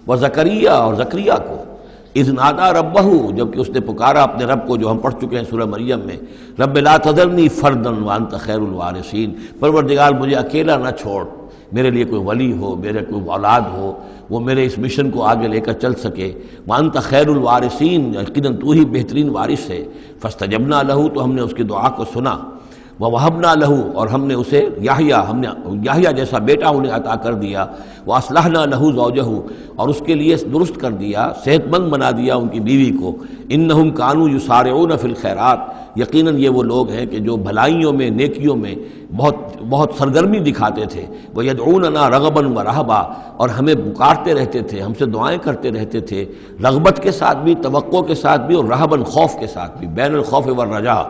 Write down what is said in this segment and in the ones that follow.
وزکریا اور زکریا کو اذ نادا ربہ جبکہ اس نے پکارا اپنے رب کو، جو ہم پڑھ چکے ہیں سورہ مریم میں، رب لا تذرنی فردا وانت خیر الوارثین، پروردگار مجھے اکیلا نہ چھوڑ، میرے لیے کوئی ولی ہو، میرے کوئی اولاد ہو، وہ میرے اس مشن کو آگے لے کر چل سکے۔ وانت خیر الوارثین، یقیناً تو ہی بہترین وارث ہے۔ فاستجبنا لہ، تو ہم نے اس کی دعا کو سنا، ووہبنا لہ، اور ہم نے اسے یحییٰ جیسا بیٹا انہیں عطا کر دیا، واصلحنا لہ زوجہ، اور اس کے لیے درست کر دیا، صحت مند بنا دیا ان کی بیوی کو۔ انہم کانوا یسارعون فی الخیرات، یقیناً یہ وہ لوگ ہیں کہ جو بھلائیوں میں، نیکیوں میں بہت سرگرمی دکھاتے تھے۔ وَيَدْعُونَنَا رَغَبًا وَرَهْبًا، اور ہمیں پکارتے رہتے تھے، ہم سے دعائیں کرتے رہتے تھے، رغبت کے ساتھ بھی، توقع کے ساتھ بھی، اور رہباً خوف کے ساتھ بھی، بین الخوف والرجاء،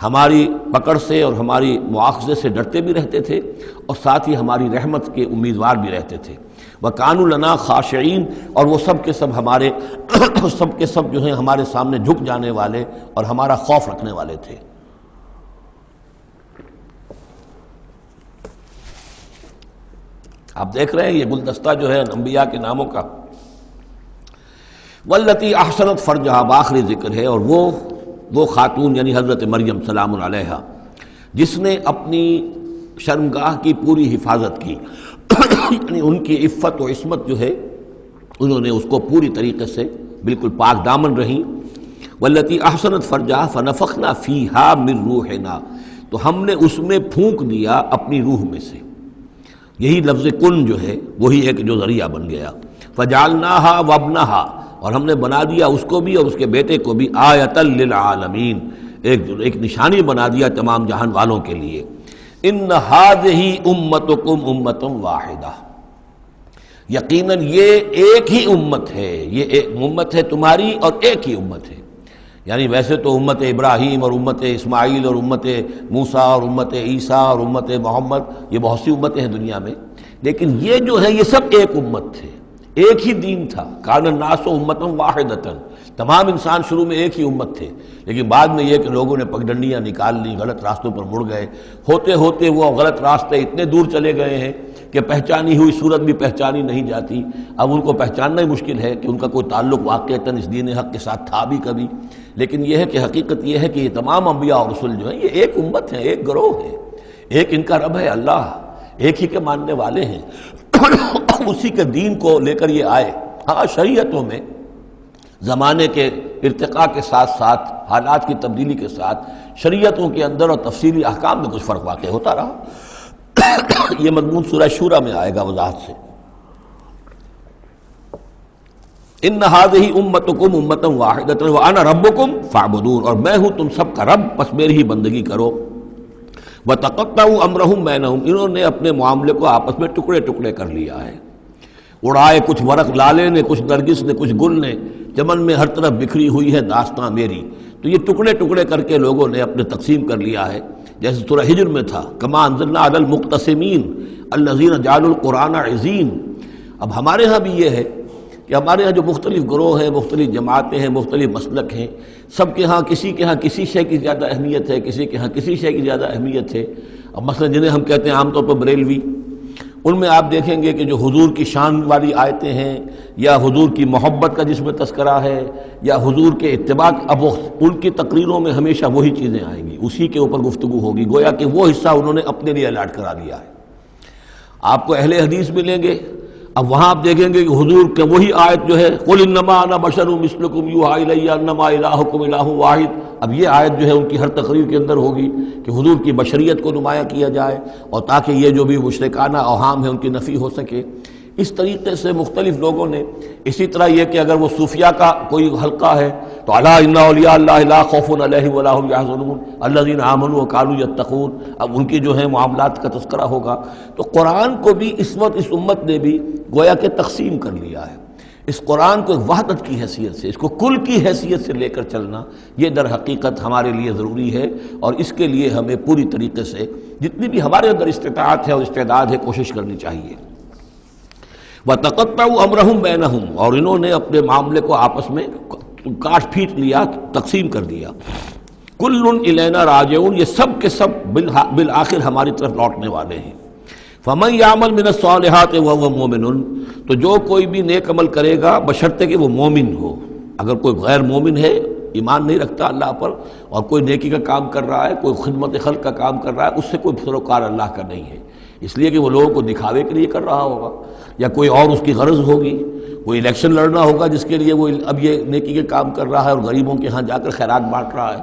ہماری پکڑ سے اور ہماری مواخذے سے ڈرتے بھی رہتے تھے، اور ساتھ ہی ہماری رحمت کے امیدوار بھی رہتے تھے۔ وَكَانُوا لَنَا خَاشِعِينَ، اور وہ سب کے سب ہمارے سب کے سب جو ہیں ہمارے سامنے جھک جانے والے اور ہمارا خوف رکھنے والے تھے۔ آپ دیکھ رہے ہیں یہ گلدستہ جو ہے انبیاء کے ناموں کا، والتی احسنت فرجہا، آخری ذکر ہے، اور وہ خاتون یعنی حضرت مریم سلام علیہا جس نے اپنی شرمگاہ کی پوری حفاظت کی، یعنی ان کی عفت و عصمت جو ہے انہوں نے اس کو پوری طریقے سے بالکل پاک دامن رہیں۔ والتی احسنت فرجہا فنفخنا فیہا من روحنا، تو ہم نے اس میں پھونک دیا اپنی روح میں سے، یہی لفظ کن جو ہے وہی ہے کہ جو ذریعہ بن گیا۔ فجعلناہا وابنہا، اور ہم نے بنا دیا اس کو بھی اور اس کے بیٹے کو بھی آیۃ للعالمین، ایک نشانی بنا دیا تمام جہان والوں کے لیے۔ ان ہذہ امتکم امۃ واحدہ، یقیناً یہ ایک ہی امت ہے، یہ ایک امت ہے تمہاری اور ایک ہی امت ہے۔ یعنی ویسے تو امت ابراہیم اور امت اسماعیل اور امت موسیٰ اور امت عیسیٰ اور امت محمد، یہ بہت سی امتیں ہیں دنیا میں، لیکن یہ جو ہے یہ سب ایک امت تھے، ایک ہی دین تھا۔ کان الناس امۃ واحدۃ، تمام انسان شروع میں ایک ہی امت تھے، لیکن بعد میں یہ کہ لوگوں نے پگڈنڈیاں نکال لی، غلط راستوں پر مڑ گئے، ہوتے ہوتے وہ غلط راستے اتنے دور چلے گئے ہیں کہ پہچانی ہوئی صورت بھی پہچانی نہیں جاتی۔ اب ان کو پہچاننا ہی مشکل ہے کہ ان کا کوئی تعلق واقعتاً اس دین حق کے ساتھ تھا بھی کبھی، لیکن یہ ہے کہ حقیقت یہ ہے کہ یہ تمام انبیاء اور رسل جو ہیں یہ ایک امت ہیں، ایک گروہ ہے، ایک ان کا رب ہے اللہ، ایک ہی کے ماننے والے ہیں، اسی کے دین کو لے کر یہ آئے۔ ہاں شریعتوں میں زمانے کے ارتقاء کے ساتھ ساتھ، حالات کی تبدیلی کے ساتھ، شریعتوں کے اندر اور تفصیلی احکام میں کچھ فرق واقع ہوتا رہا، یہ مضمون سورہ شورى میں آئے گا وضاحت سے۔ ان ہذہ امتکم امۃ واحدۃ وانا ربکم فاعبدون، اور میں ہوں تم سب کا رب، بس میری ہی بندگی کرو۔ وتقطعوا امرهم بینہم، انہوں نے اپنے معاملے کو آپس میں ٹکڑے ٹکڑے کر لیا ہے، اڑائے کچھ ورق لالے نے، کچھ نرگس نے، کچھ گل نے، چمن میں ہر طرف بکھری ہوئی ہے داستاں میری، تو یہ ٹکڑے ٹکڑے کر کے لوگوں نے اپنے تقسیم کر لیا ہے، جیسے سورہ ہجر میں تھا، کما انزلنا علی المقتسمین الذین جعلوا القرآن عضین۔ اب ہمارے ہاں بھی یہ ہے کہ ہمارے ہاں جو مختلف گروہ ہیں، مختلف جماعتیں ہیں، مختلف مسلک ہیں، سب کے ہاں کسی شے کی زیادہ اہمیت ہے، کسی کے ہاں کسی شے کی زیادہ اہمیت ہے۔ اب مثلا جنہیں ہم کہتے ہیں عام طور پر بریلوی، ان میں آپ دیکھیں گے کہ جو حضور کی شان والی آیتیں ہیں، یا حضور کی محبت کا جس میں تذکرہ ہے، یا حضور کے اتباع، اب ان کی تقریروں میں ہمیشہ وہی چیزیں آئیں گی، اسی کے اوپر گفتگو ہوگی، گویا کہ وہ حصہ انہوں نے اپنے لیے الاٹ کرا لیا ہے۔ آپ کو اہل حدیث ملیں گے، اب وہاں آپ دیکھیں گے کہ حضور کے وہی آیت جو ہے قل انما انا بشر مثلکم یوحی الی انما الہکم الہ واحد، اب یہ آیت جو ہے ان کی ہر تقریر کے اندر ہوگی کہ حضور کی بشریت کو نمایاں کیا جائے، اور تاکہ یہ جو بھی مشرکانہ اوہام ہیں ان کی نفی ہو سکے۔ اس طریقے سے مختلف لوگوں نے، اسی طرح یہ کہ اگر وہ صوفیہ کا کوئی حلقہ ہے تو الا ان اولیاء اللہ لا خوف علیہم ولا هم يحزنون الذین آمنوا وكانوا يتقون، اب ان کی جو ہے معاملات کا تذکرہ ہوگا۔ تو قرآن کو بھی اس وقت اس امت نے بھی گویا کہ تقسیم کر لیا ہے۔ اس قرآن کو ایک وحدت کی حیثیت سے، اس کو کل کی حیثیت سے لے کر چلنا، یہ در حقیقت ہمارے لیے ضروری ہے، اور اس کے لیے ہمیں پوری طریقے سے جتنی بھی ہمارے اندر استطاعت ہے اور استعداد ہے کوشش کرنی چاہیے۔ وَتَقَطَّعُوا أَمْرَهُمْ بَيْنَهُمْ، اور انہوں نے اپنے معاملے کو آپس میں کاٹ پھینٹ لیا، تقسیم کر دیا۔ كُلٌّ إِلَيْنَا رَاجِعُونَ، یہ سب کے سب بالآخر ہماری طرف لوٹنے والے ہیں۔ فمن یعمل من الصالحات وهو مؤمن، تو جو کوئی بھی نیک عمل کرے گا بشرطے کہ وہ مومن ہو۔ اگر کوئی غیر مومن ہے، ایمان نہیں رکھتا اللہ پر، اور کوئی نیکی کا کام کر رہا ہے، کوئی خدمت خلق کا کام کر رہا ہے، اس سے کوئی سروکار اللہ کا نہیں ہے، اس لیے کہ وہ لوگوں کو دکھاوے کے لیے کر رہا ہوگا، یا کوئی اور اس کی غرض ہوگی، کوئی الیکشن لڑنا ہوگا جس کے لیے وہ اب یہ نیکی کے کام کر رہا ہے اور غریبوں کے ہاں جا کر خیرات بانٹ رہا ہے۔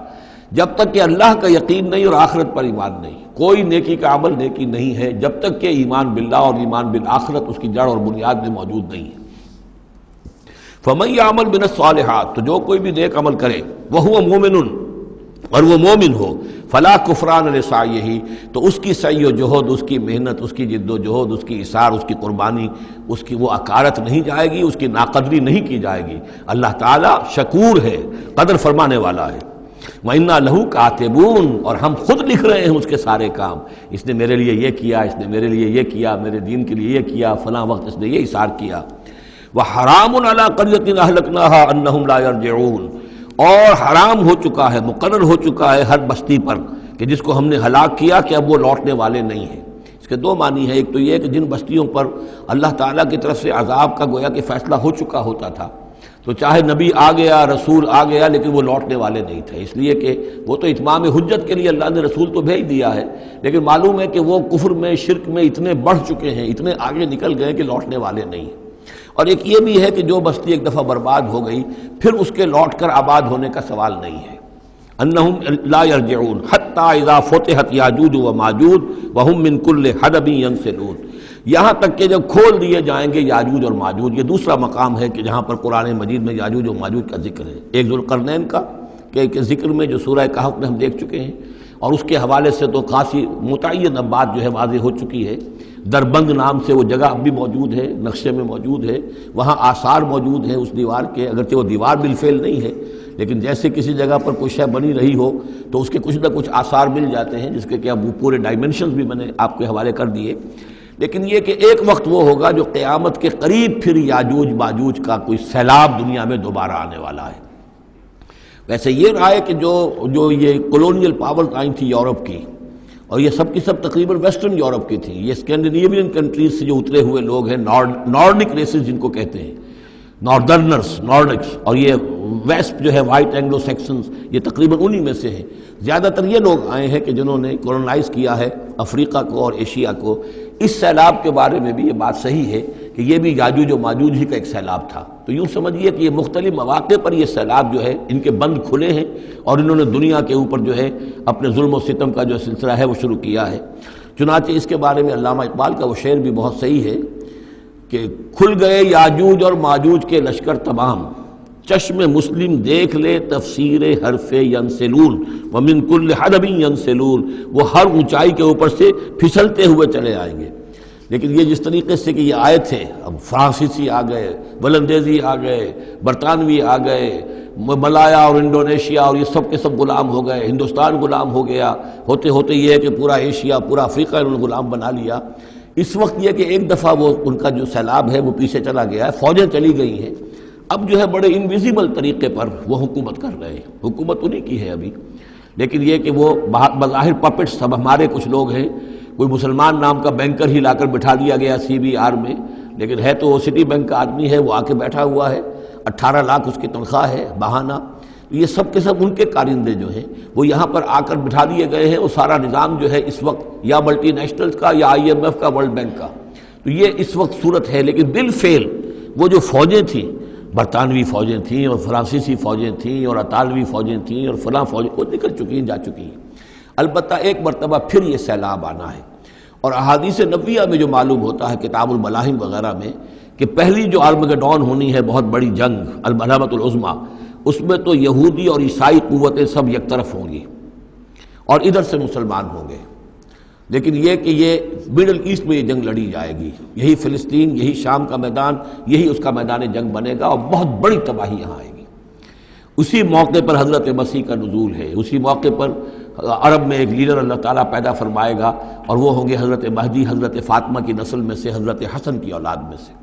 جب تک کہ اللہ کا یقین نہیں اور آخرت پر ایمان نہیں، کوئی نیکی کا عمل نیکی نہیں ہے جب تک کہ ایمان باللہ اور ایمان بالآخرت اس کی جڑ اور بنیاد میں موجود نہیں ہے۔ فمن یعمل من الصالحات، تو جو کوئی بھی نیک عمل کرے وہو مومن، اور وہ مومن ہو، فلا کفران لسعیہ، تو اس کی سعی و جہد، اس کی محنت، اس کی جد و جہد، اس کی اثار، اس کی قربانی، اس کی وہ اکارت نہیں جائے گی، اس کی ناقدری نہیں کی جائے گی۔ اللہ تعالیٰ شکور ہے، قدر فرمانے والا ہے۔ وَإِنَّا لَهُ كَاتِبُونَ، اور ہم خود لکھ رہے ہیں اس کے سارے کام، اس نے میرے لیے یہ کیا، اس نے میرے لیے یہ کیا، میرے دین کے لیے یہ کیا، فلاں وقت اس نے یہ اثار کیا۔ وَحَرَامٌ عَلَىٰ قَرْيَةٍ أَهْلَكْنَاهَا أَنَّهُمْ لَا يَرْجِعُونَ، اور حرام ہو چکا ہے، مقرر ہو چکا ہے ہر بستی پر کہ جس کو ہم نے ہلاک کیا کہ اب وہ لوٹنے والے نہیں ہیں۔ اس کے دو معنی ہیں، ایک تو یہ کہ جن بستیوں پر اللہ تعالیٰ کی طرف سے عذاب کا گویا کہ فیصلہ ہو چکا ہوتا تھا، تو چاہے نبی آ گیا، رسول آ گیا، لیکن وہ لوٹنے والے نہیں تھے، اس لیے کہ وہ تو اتمام حجت کے لیے اللہ نے رسول تو بھیج دیا ہے، لیکن معلوم ہے کہ وہ کفر میں، شرک میں اتنے بڑھ چکے ہیں، اتنے آگے نکل گئے کہ لوٹنے والے نہیں ہیں۔ اور ایک یہ بھی ہے کہ جو بستی ایک دفعہ برباد ہو گئی پھر اس کے لوٹ کر آباد ہونے کا سوال نہیں ہے۔ انہم لا یرجعون حتی اذا فتحت یاجوج و ماجوج وہم من کل حدب ینسلون، یہاں تک کہ جب کھول دیے جائیں گے یاجوج اور ماجوج۔ یہ دوسرا مقام ہے کہ جہاں پر قرآن مجید میں یاجوج و ماجوج کا ذکر ہے، ایک ذوالقرنین کا کہ ذکر میں جو سورہ کہف میں ہم دیکھ چکے ہیں، اور اس کے حوالے سے تو خاصی متعین اب بات جو ہے واضح ہو چکی ہے۔ دربند نام سے وہ جگہ اب بھی موجود ہے، نقشے میں موجود ہے، وہاں آثار موجود ہیں اس دیوار کے، اگرچہ وہ دیوار بالفعل نہیں ہے، لیکن جیسے کسی جگہ پر کوئی شے بنی رہی ہو تو اس کے کچھ نہ کچھ آثار مل جاتے ہیں، جس کے کہ اب وہ پورے ڈائمنشنز بھی میں نے آپ کے حوالے کر دیے۔ لیکن یہ کہ ایک وقت وہ ہوگا جو قیامت کے قریب پھر یاجوج ماجوج کا کوئی سیلاب دنیا میں دوبارہ آنے والا ہے۔ ویسے یہ رہا ہے کہ جو یہ کولونیل پاورز آئی تھی یورپ کی، اور یہ سب کی سب تقریباً ویسٹرن یورپ کی تھیں، یہ اسکینڈینیوین کنٹریز سے جو اترے ہوئے لوگ ہیں، نارڈک ریسز جن کو کہتے ہیں، ناردرنرز، نارڈکس، اور یہ ویسٹ جو ہے وائٹ اینگلو سیکسنز، یہ تقریباً انہی میں سے ہیں۔ زیادہ تر یہ لوگ آئے ہیں کہ جنہوں نے کولونائز کیا ہے افریقہ کو اور ایشیا کو۔ اس سیلاب کے بارے میں بھی یہ بات صحیح ہے کہ یہ بھی یاجوج و ماجوج ہی کا ایک سیلاب تھا۔ تو یوں سمجھیے کہ یہ مختلف مواقع پر یہ سیلاب جو ہے ان کے بند کھلے ہیں، اور انہوں نے دنیا کے اوپر جو ہے اپنے ظلم و ستم کا جو سلسلہ ہے وہ شروع کیا ہے۔ چنانچہ اس کے بارے میں علامہ اقبال کا وہ شعر بھی بہت صحیح ہے کہ کھل گئے یاجوج اور ماجوج کے لشکر تمام، چشم مسلم دیکھ لے تفسیر حرف ینسلون ومن کل حدب ینسلون، وہ ہر اونچائی کے اوپر سے پھسلتے ہوئے چلے آئیں گے۔ لیکن یہ جس طریقے سے کہ یہ آئے تھے، اب فرانسیسی آ گئے، ولندیزی آ گئے، برطانوی آ گئے، ملایا اور انڈونیشیا، اور یہ سب کے سب غلام ہو گئے، ہندوستان غلام ہو گیا، ہوتے ہوتے یہ ہے کہ پورا ایشیا، پورا افریقہ انہوں نے غلام بنا لیا۔ اس وقت یہ کہ ایک دفعہ وہ ان کا جو سیلاب ہے وہ پیچھے چلا گیا ہے، فوجیں چلی گئی ہیں، اب جو ہے بڑے انویزیبل طریقے پر وہ حکومت کر رہے ہیں، حکومت انہی کی ہے ابھی، لیکن یہ کہ وہ بظاہر پپٹس سب ہمارے کچھ لوگ ہیں، کوئی مسلمان نام کا بینکر ہی لا کر بٹھا دیا گیا CBR میں، لیکن ہے تو وہ سٹی بینک کا آدمی ہے، وہ آ کے بیٹھا ہوا ہے، 18 لاکھ اس کی تنخواہ ہے بہانہ۔ یہ سب کے سب ان کے کارندے جو ہیں وہ یہاں پر آ کر بٹھا دیے گئے ہیں، وہ سارا نظام جو ہے اس وقت یا ملٹی نیشنلز کا یا IMF کا، ورلڈ بینک کا، تو یہ اس وقت صورت ہے۔ لیکن بالفعل وہ جو فوجیں تھیں، برطانوی فوجیں تھیں اور فرانسیسی فوجیں تھیں اور اطالوی فوجیں تھیں اور فلاں فوجیں، وہ نکل چکی ہیں، جا چکی ہیں۔ البتہ ایک مرتبہ پھر یہ سیلاب آنا ہے، اور احادیث نبویہ میں جو معلوم ہوتا ہے کتاب الملاحم وغیرہ میں کہ پہلی جو آرمگڈون ہونی ہے، بہت بڑی جنگ، الملحمۃ العظمیٰ، اس میں تو یہودی اور عیسائی قوتیں سب یک طرف ہوں گی اور ادھر سے مسلمان ہوں گے، لیکن یہ کہ یہ مڈل ایسٹ میں یہ جنگ لڑی جائے گی، یہی فلسطین، یہی شام کا میدان، یہی اس کا میدان جنگ بنے گا، اور بہت بڑی تباہی یہاں آئے گی۔ اسی موقع پر حضرت مسیح کا نزول ہے، اسی موقع پر عرب میں ایک لیڈر اللہ تعالیٰ پیدا فرمائے گا، اور وہ ہوں گے حضرت مہدی، حضرت فاطمہ کی نسل میں سے، حضرت حسن کی اولاد میں سے۔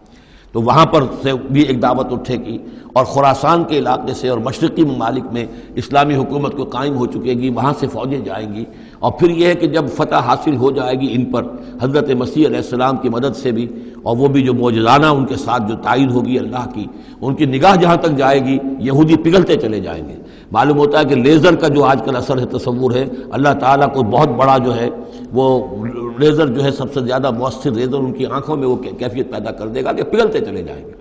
تو وہاں پر سے بھی ایک دعوت اٹھے گی، اور خراسان کے علاقے سے اور مشرقی ممالک میں اسلامی حکومت کو قائم ہو چکے گی، وہاں سے فوجیں جائیں گی، اور پھر یہ ہے کہ جب فتح حاصل ہو جائے گی ان پر حضرت مسیح علیہ السلام کی مدد سے بھی، اور وہ بھی جو معجزانہ ان کے ساتھ جو تائید ہوگی اللہ کی، ان کی نگاہ جہاں تک جائے گی یہودی پگھلتے چلے جائیں گے۔ معلوم ہوتا ہے کہ لیزر کا جو آج کل اثر ہے، تصور ہے، اللہ تعالیٰ کو بہت بڑا جو ہے وہ لیزر جو ہے سب سے زیادہ مؤثر لیزر ان کی آنکھوں میں وہ کیفیت پیدا کر دے گا کہ پگھلتے چلے جائیں گے۔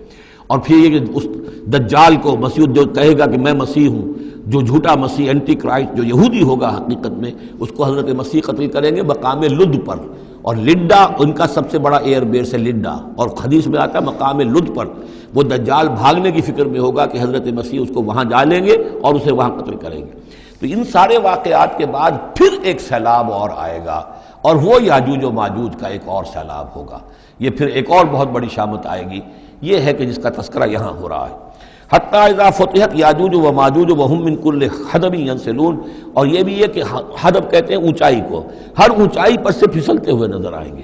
اور پھر یہ کہ اس دجال کو مسیح جو کہے گا کہ میں مسیح ہوں، جو جھوٹا مسیح اینٹی کرائسٹ جو یہودی ہوگا حقیقت میں، اس کو حضرت مسیح قتل کریں گے مقام لد پر، اور لڈا ان کا سب سے بڑا ایئر بیس ہے لڈا، اور حدیث میں آتا ہے مقام لد پر وہ دجال بھاگنے کی فکر میں ہوگا کہ حضرت مسیح اس کو وہاں جا لیں گے اور اسے وہاں قتل کریں گے۔ تو ان سارے واقعات کے بعد پھر ایک سیلاب اور آئے گا، اور وہ یاجوج و ماجوج کا ایک اور سیلاب ہوگا، یہ پھر ایک اور بہت بڑی شامت آئے گی، یہ ہے کہ جس کا تذکرہ یہاں ہو رہا ہے۔ حتیٰ اذا فتحت یاجوج و ماجوج وہم من کل حدب ینسلون، اور یہ بھی ہے کہ حدب کہتے ہیں اونچائی کو، ہر اونچائی پر سے پھسلتے ہوئے نظر آئیں گے۔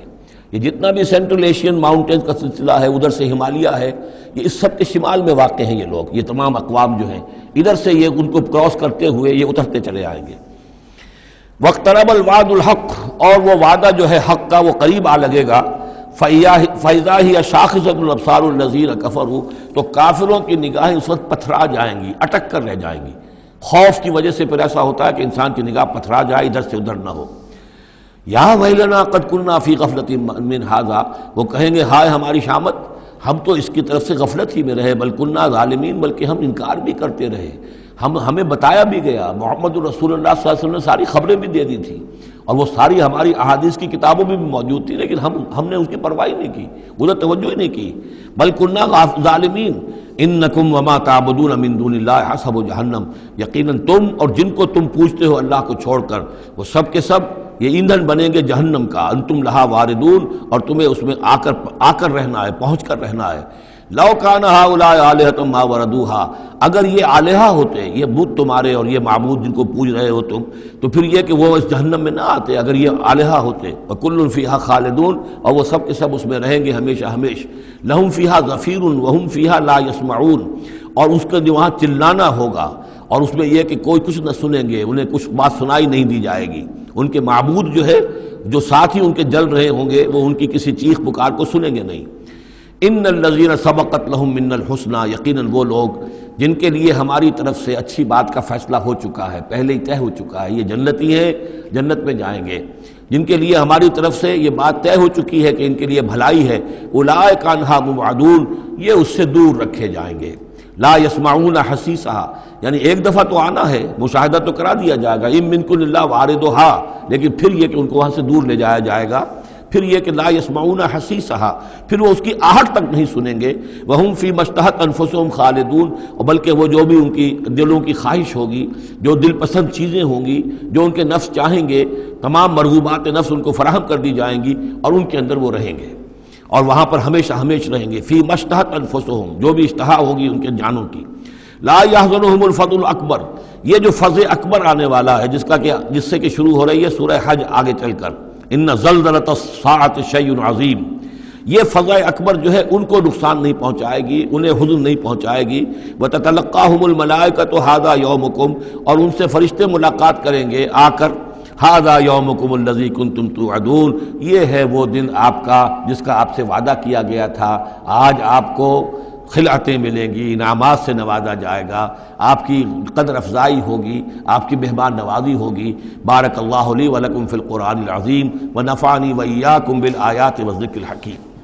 یہ جتنا بھی سینٹرل ایشین ماؤنٹینز کا سلسلہ ہے، ادھر سے ہمالیہ ہے، یہ اس سب کے شمال میں واقع ہیں یہ لوگ، یہ تمام اقوام جو ہیں ادھر سے یہ ان کو کراس کرتے ہوئے یہ اترتے چلے آئیں گے۔ واقترب الوعد الحق، اور وہ وعدہ جو ہے حق کا وہ قریب آ لگے گا۔ فَإِذَا هِيَ شَاخِصَةُ الْأَبْصَارُ الَّذِينَ كَفَرُوا، تو کافروں کی نگاہیں اس وقت پتھرا جائیں گی، اٹک کر رہ جائیں گی۔ خوف کی وجہ سے پھر ایسا ہوتا ہے کہ انسان کی نگاہ پتھرا جائے، ادھر سے ادھر نہ ہو۔ یا ویلنا قد کنا فی غفلۃ من ھذا، وہ کہیں گے ہائے ہماری شامت، ہم تو اس کی طرف سے غفلت ہی میں رہے، بل کنا ظالمین، بلکہ ہم انکار بھی کرتے رہے، ہمیں بتایا بھی گیا، محمد رسول اللہ صلی اللہ علیہ وسلم نے ساری خبریں بھی دے دی تھی، اور وہ ساری ہماری احادیث کی کتابوں میں بھی موجود تھی، لیکن ہم نے اس کی پرواہ نہیں کی، ادھر توجہ ہی نہیں کی۔ بل کنا ظالمین انکم وما تعبدون من دون اللہ حسب جہنم، یقیناً تم اور جن کو تم پوجتے ہو اللہ کو چھوڑ کر، وہ سب کے سب یہ ایندھن بنیں گے جہنم کا، انتم لہا واردون، اور تمہیں اس میں آ کر رہنا ہے، پہنچ کر رہنا ہے۔ لو کان ہؤلاء آلہۃ ما وردوہا، اگر یہ آلہہ ہوتے، یہ بت تمہارے اور یہ معبود جن کو پوج رہے ہو تم، تو پھر یہ کہ وہ اس جہنم میں نہ آتے اگر یہ آلہہ ہوتے۔ وکل فیہا خالدون، اور وہ سب کے سب اس میں رہیں گے ہمیشہ ہمیش۔ لہم فیہا زفیر وہم فیہا لا یسمعون، اور اس کا جو وہاں چلانا ہوگا، اور اس میں یہ کہ کوئی کچھ نہ سنیں گے، انہیں کچھ بات سنائی نہیں دی جائے گی۔ ان کے معبود جو ہے، جو ساتھ ہی ان کے جل رہے ہوں گے، وہ ان کی کسی چیخ پکار کو سنیں گے نہیں۔ ان الذین سبقت لہم من الحسنی، یقیناً وہ لوگ جن کے لیے ہماری طرف سے اچھی بات کا فیصلہ ہو چکا ہے، پہلے ہی طے ہو چکا ہے، یہ جنتی ہیں، جنت میں جائیں گے، جن کے لیے ہماری طرف سے یہ بات طے ہو چکی ہے کہ ان کے لیے بھلائی ہے، اولئک عنہا مبعدون، یہ اس سے دور رکھے جائیں گے۔ لا یسمعون حسیسہا، یعنی ایک دفعہ تو آنا ہے، مشاہدہ تو کرا دیا جائے گا، ان منکم الا واردھا، لیکن پھر یہ کہ ان کو وہاں سے دور لے جایا جائے گا، پھر یہ کہ لا یسمعون حسیسہا، پھر وہ اس کی آہٹ تک نہیں سنیں گے، وہم فی ما اشتہت انفسہم خالدون، اور بلکہ وہ جو بھی ان کی دلوں کی خواہش ہوگی، جو دل پسند چیزیں ہوں گی، جو ان کے نفس چاہیں گے، تمام مرغوبات نفس ان کو فراہم کر دی جائیں گی، اور ان کے اندر وہ رہیں گے، اور وہاں پر ہمیشہ ہمیش رہیں گے۔ فی ما اشتہت انفسہم، جو بھی اشتہا ہوگی ان کے جانوں کی۔ لا یحزنہم الفضل الاکبر، یہ جو فضل اکبر آنے والا ہے، جس سے کہ شروع ہو رہی ہے سورہ حج آگے چل کر، ان زلزلۃ الساعۃ شیء عظیم، یہ فضل اکبر جو ہے ان کو نقصان نہیں پہنچائے گی، انہیں حزن نہیں پہنچائے گی۔ وتتلقاہم الملائکۃ ھذا یومکم، اور ان سے فرشتے ملاقات کریں گے آ کر، ھذا یومکم الذی کنتم توعدون، یہ ہے وہ دن آپ کا جس کا آپ سے وعدہ کیا گیا تھا، آج آپ کو خلعتیں ملیں گی، انعامات سے نوازا جائے گا، آپ کی قدر افزائی ہوگی، آپ کی مہمان نوازی ہوگی۔ بارک اللہ لی ولکم فی القرآن العظیم ونفعنی وإیاکم بالآیات والذکر الحکیم۔